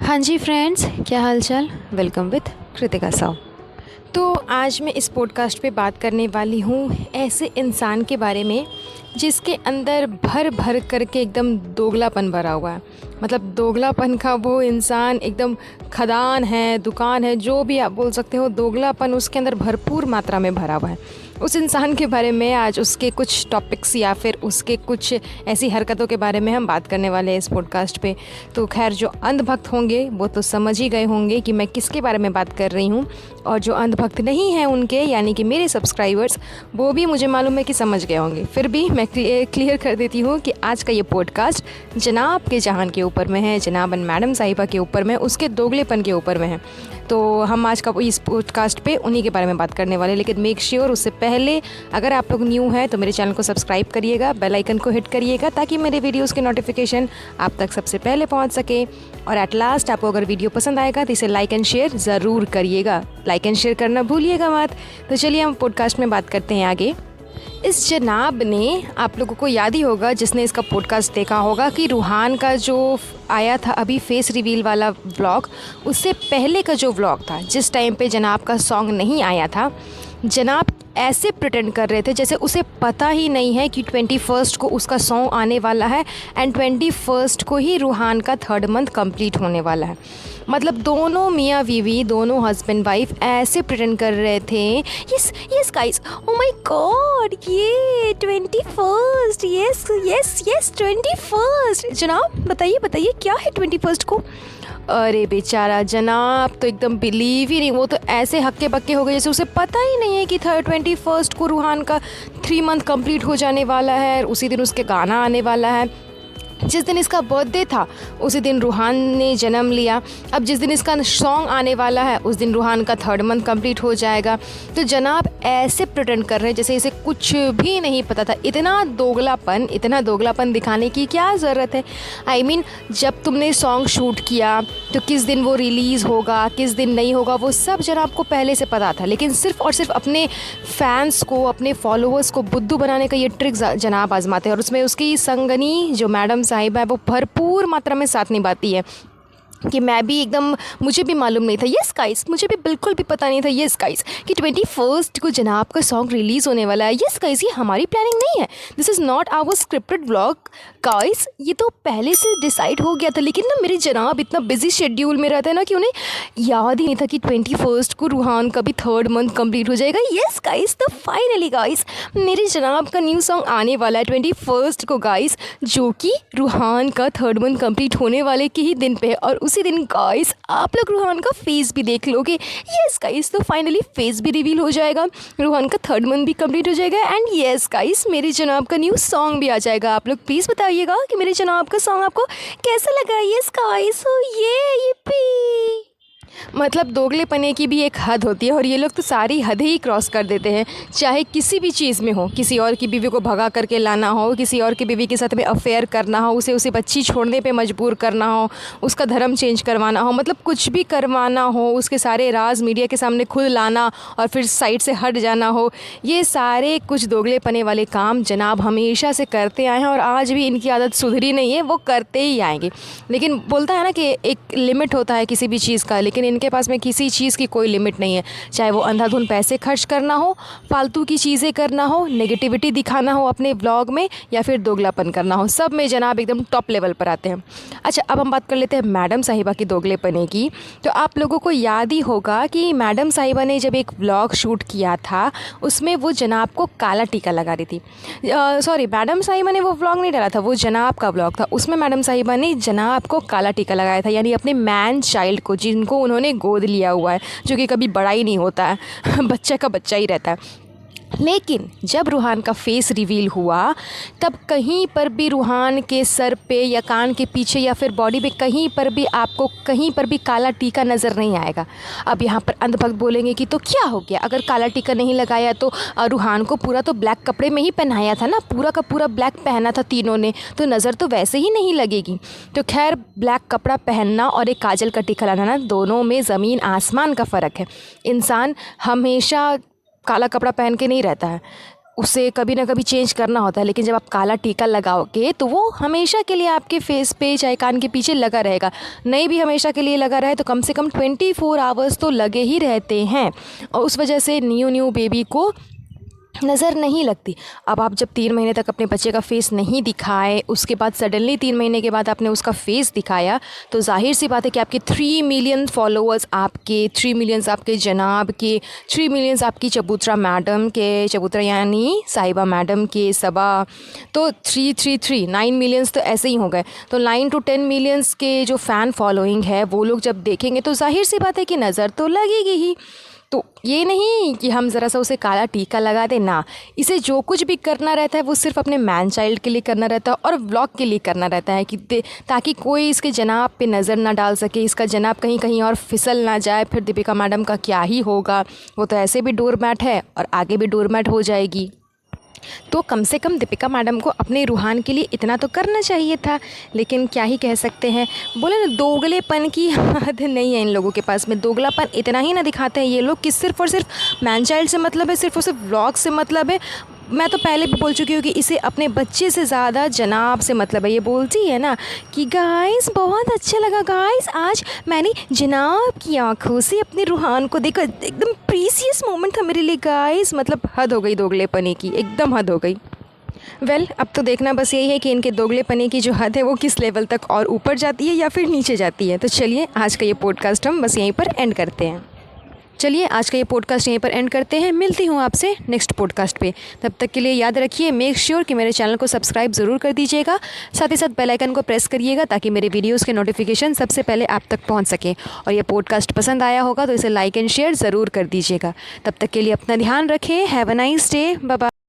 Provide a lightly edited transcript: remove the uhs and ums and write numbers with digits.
हाँ जी फ्रेंड्स, क्या हाल चाल। Welcome with Kritika Sao. तो आज मैं इस पॉडकास्ट पे बात करने वाली हूँ ऐसे इंसान के बारे में जिसके अंदर भर भर करके एकदम दोगलापन भरा हुआ है। मतलब दोगलापन का वो इंसान एकदम खदान है, दुकान है, जो भी आप बोल सकते हो, दोगलापन उसके अंदर भरपूर मात्रा में भरा हुआ है। उस इंसान के बारे में आज उसके कुछ टॉपिक्स या फिर उसके कुछ ऐसी हरकतों के बारे में हम बात करने वाले हैं इस पॉडकास्ट पे। तो खैर, जो अंधभक्त होंगे वो तो समझ ही गए होंगे कि मैं किसके बारे में बात कर रही हूँ, और जो अंधभक्त नहीं हैं उनके यानी कि मेरे सब्सक्राइबर्स, वो भी मुझे मालूम है कि समझ गए होंगे। फिर भी मैं क्लियर कर देती हूँ कि आज का ये पॉडकास्ट जनाब के जहान के ऊपर में है, जनाबन मैडम साहिबा के ऊपर में, उसके दोगलेपन के ऊपर में है। तो हम आज का इस पॉडकास्ट पे उन्हीं के बारे में बात करने वाले। लेकिन मेक श्योर उससे पहले अगर आप लोग न्यू हैं तो मेरे चैनल को सब्सक्राइब करिएगा, बेल आइकन को हिट करिएगा ताकि मेरे वीडियोस के नोटिफिकेशन आप तक सबसे पहले पहुंच सके। और एट लास्ट, आपको अगर वीडियो पसंद आएगा तो इसे लाइक एंड शेयर ज़रूर करिएगा, लाइक एंड शेयर करना भूलिएगा मत। तो चलिए हम पॉडकास्ट में बात करते हैं आगे। इस जनाब ने, आप लोगों को याद ही होगा जिसने इसका पॉडकास्ट देखा होगा, कि रूहान का जो आया था अभी फेस रिवील वाला व्लॉग, उससे पहले का जो व्लॉग था, जिस टाइम पे जनाब का सॉन्ग नहीं आया था, जनाब ऐसे प्रिटेंड कर रहे थे जैसे उसे पता ही नहीं है कि 21 को उसका सॉन्ग आने वाला है एंड 21 को ही रूहान का 3rd मंथ कंप्लीट होने वाला है। मतलब दोनों मियाँ बीवी, दोनों हस्बैंड वाइफ ऐसे प्रिटेंड कर रहे थे, yes yes guys, oh my God, ये 21, यस यस यस 21। जनाब बताइए क्या है 21 को। अरे बेचारा जनाब तो एकदम बिलीव ही नहीं, वो तो ऐसे हक्के बक्के हो गए जैसे उसे पता ही नहीं है कि 21 को रूहान का 3 मंथ कंप्लीट हो जाने वाला है, उसी दिन उसके गाना आने वाला है। जिस दिन इसका बर्थडे था उसी दिन रूहान ने जन्म लिया। अब जिस दिन इसका सॉन्ग आने वाला है उस दिन रूहान का 3rd मंथ कंप्लीट हो जाएगा। तो जनाब ऐसे प्रिटेंड कर रहे हैं जैसे इसे कुछ भी नहीं पता था। इतना दोगलापन दिखाने की क्या ज़रूरत है। आई मीन, जब तुमने सॉन्ग शूट किया तो किस दिन वो रिलीज़ होगा, किस दिन नहीं होगा, वो सब जनाब को पहले से पता था। लेकिन सिर्फ और सिर्फ अपने फैंस को, अपने फॉलोअर्स को बुद्धू बनाने का ये ट्रिक जनाब आजमाते हैं, और उसमें उसकी संगनी जो मैडम साहिबा है वो भरपूर मात्रा में साथ निभाती है। कि मैं भी एकदम, मुझे भी मालूम नहीं था, यस गाइस, मुझे भी बिल्कुल भी पता नहीं था, यस गाइस, कि 21 को जनाब का सॉन्ग रिलीज़ होने वाला है। यस गाइस, ये हमारी प्लानिंग नहीं है, this is not our scripted vlog guys, ये तो पहले से डिसाइड हो गया था। लेकिन ना मेरे जनाब इतना बिजी शेड्यूल में रहता है ना कि उन्हें याद ही नहीं था कि 21 को रूहान का भी 3rd मंथ कंप्लीट हो जाएगा। यस गाइस, तो फाइनली गाइस मेरे जनाब का न्यू सॉन्ग आने वाला है 21 को गाइस, जो कि रूहान का 3rd मंथ कंप्लीट होने वाले के ही दिन पे है। और उसी दिन गाइस आप लोग रूहान का फेस भी देख लोगे। यस गाइस, तो फाइनली फेस भी रिवील हो जाएगा, रूहान का 3rd मंथ भी कंप्लीट हो जाएगा, एंड यस गाइस मेरे जनाब का न्यू सॉन्ग भी आ जाएगा। आप लोग प्लीज़ बताइएगा कि मेरे जनाब का सॉन्ग आपको कैसा लगा। यस गाइस, ओ ये मतलब दोगलेपने की भी एक हद होती है, और ये लोग तो सारी हद ही क्रॉस कर देते हैं। चाहे किसी भी चीज़ में हो, किसी और की बीवी को भगा करके लाना हो, किसी और की बीवी के साथ में अफेयर करना हो, उसे बच्ची छोड़ने पे मजबूर करना हो, उसका धर्म चेंज करवाना हो, मतलब कुछ भी करवाना हो, उसके सारे राज मीडिया के सामने खुद लाना और फिर साइड से हट जाना हो, ये सारे कुछ दोगलेपने वाले काम जनाब हमेशा से करते आए हैं, और आज भी इनकी आदत सुधरी नहीं है, वो करते ही आएंगे। लेकिन बोलता है ना कि एक लिमिट होता है किसी भी चीज़ का, लेकिन इनके पास में किसी चीज़ की कोई लिमिट नहीं है। चाहे वो अंधाधुंध पैसे खर्च करना हो, फालतू की चीज़ें करना हो, नेगेटिविटी दिखाना हो अपने व्लॉग में, या फिर दोगलापन करना हो, सब में जनाब एकदम टॉप लेवल पर आते हैं। अच्छा, अब हम बात कर लेते हैं मैडम साहिबा की दोगलेपने की। तो आप लोगों को याद ही होगा कि मैडम साहिबा ने जब एक व्लॉग शूट किया था उसमें वो जनाब को काला टीका लगा रही थी। सॉरी, मैडम साहिबा ने वो व्लॉग नहीं डाला था, वो जनाब का व्लॉग था। उसमें मैडम साहिबा ने जनाब को काला टीका लगाया था, यानी अपने मैन चाइल्ड को, जिनको उन्होंने गोद लिया हुआ है, जो कि कभी बड़ा ही नहीं होता है बच्चा का बच्चा ही रहता है। लेकिन जब रूहान का फेस रिवील हुआ तब कहीं पर भी रूहान के सर पे या कान के पीछे या फिर बॉडी पे कहीं पर भी आपको कहीं पर भी काला टीका नज़र नहीं आएगा। अब यहाँ पर अंधभक्त बोलेंगे कि तो क्या हो गया, अगर काला टीका नहीं लगाया तो रूहान को पूरा तो ब्लैक कपड़े में ही पहनाया था ना, पूरा का पूरा ब्लैक पहना था तीनों ने, तो नज़र तो वैसे ही नहीं लगेगी। तो खैर, ब्लैक कपड़ा पहनना और एक काजल का टीका लगाना, दोनों में ज़मीन आसमान का फ़र्क है। इंसान हमेशा काला कपड़ा पहन के नहीं रहता है। उसे कभी ना कभी चेंज करना होता है, लेकिन जब आप काला टीका लगाओगे तो वो हमेशा के लिए आपके फेस पे चाहे कान के पीछे लगा रहेगा। नहीं भी हमेशा के लिए लगा रहे तो कम से कम 24 आवर्स तो लगे ही रहते हैं, और उस वजह से न्यू बेबी को नज़र नहीं लगती। अब आप जब 3 महीने तक अपने बच्चे का फेस नहीं दिखाए, उसके बाद सडनली 3 महीने के बाद आपने उसका फेस दिखाया, तो जाहिर सी बात है कि आपके 3 मिलियन फॉलोअर्स, आपके 3 मिलियंस आपके जनाब के, 3 मिलियंस आपकी चबूतरा मैडम के, चबूतरा यानी साहिबा मैडम के, सबा, तो 9 मिलियंस तो ऐसे ही हो गए। तो 9 to 10 मिलियंस के जो फ़ैन फॉलोइंग है वो लोग जब देखेंगे तो जाहिर सी बात है कि नज़र तो लगेगी ही। तो ये नहीं कि हम ज़रा सा उसे काला टीका लगा दें, ना, इसे जो कुछ भी करना रहता है वो सिर्फ अपने मैन चाइल्ड के लिए करना रहता है और व्लॉग के लिए करना रहता है कि ताकि कोई इसके जनाब पे नज़र ना डाल सके, इसका जनाब कहीं कहीं और फिसल ना जाए। फिर दीपिका मैडम का क्या ही होगा, वो तो ऐसे भी डोरमैट है और आगे भी डोरमैट हो जाएगी। तो कम से कम दीपिका मैडम को अपने रूहान के लिए इतना तो करना चाहिए था, लेकिन क्या ही कह सकते हैं। बोले ना, दोगलेपन की हद नहीं है इन लोगों के पास में। दोगलापन इतना ही ना दिखाते हैं ये लोग कि सिर्फ और सिर्फ मैन चाइल्ड से मतलब है, सिर्फ और सिर्फ व्लॉग से मतलब है। मैं तो पहले भी बोल चुकी हूँ कि इसे अपने बच्चे से ज़्यादा जनाब से मतलब है। ये बोलती है ना कि गाइस बहुत अच्छा लगा गाइस, आज मैंने जनाब की आंखों से अपने रूहान को देखा, एकदम प्रीसियस मोमेंट था मेरे लिए गाइस। मतलब हद हो गई दोगलेपने की, एकदम हद हो गई। अब तो देखना बस यही है कि इनके दोगलेपने की जो हद है वो किस लेवल तक और ऊपर जाती है या फिर नीचे जाती है। तो चलिए आज का ये पॉडकास्ट हम बस यहीं पर एंड करते हैं। मिलती हूँ आपसे नेक्स्ट पॉडकास्ट पे। तब तक के लिए याद रखिए, मेक श्योर कि मेरे चैनल को सब्सक्राइब ज़रूर कर दीजिएगा, साथ ही साथ बेल आइकन को प्रेस करिएगा ताकि मेरे वीडियोस के नोटिफिकेशन सबसे पहले आप तक पहुँच सके। और ये पॉडकास्ट पसंद आया होगा तो इसे लाइक एंड शेयर ज़रूर कर दीजिएगा। तब तक के लिए अपना ध्यान रखें। Have a nice day, bye bye.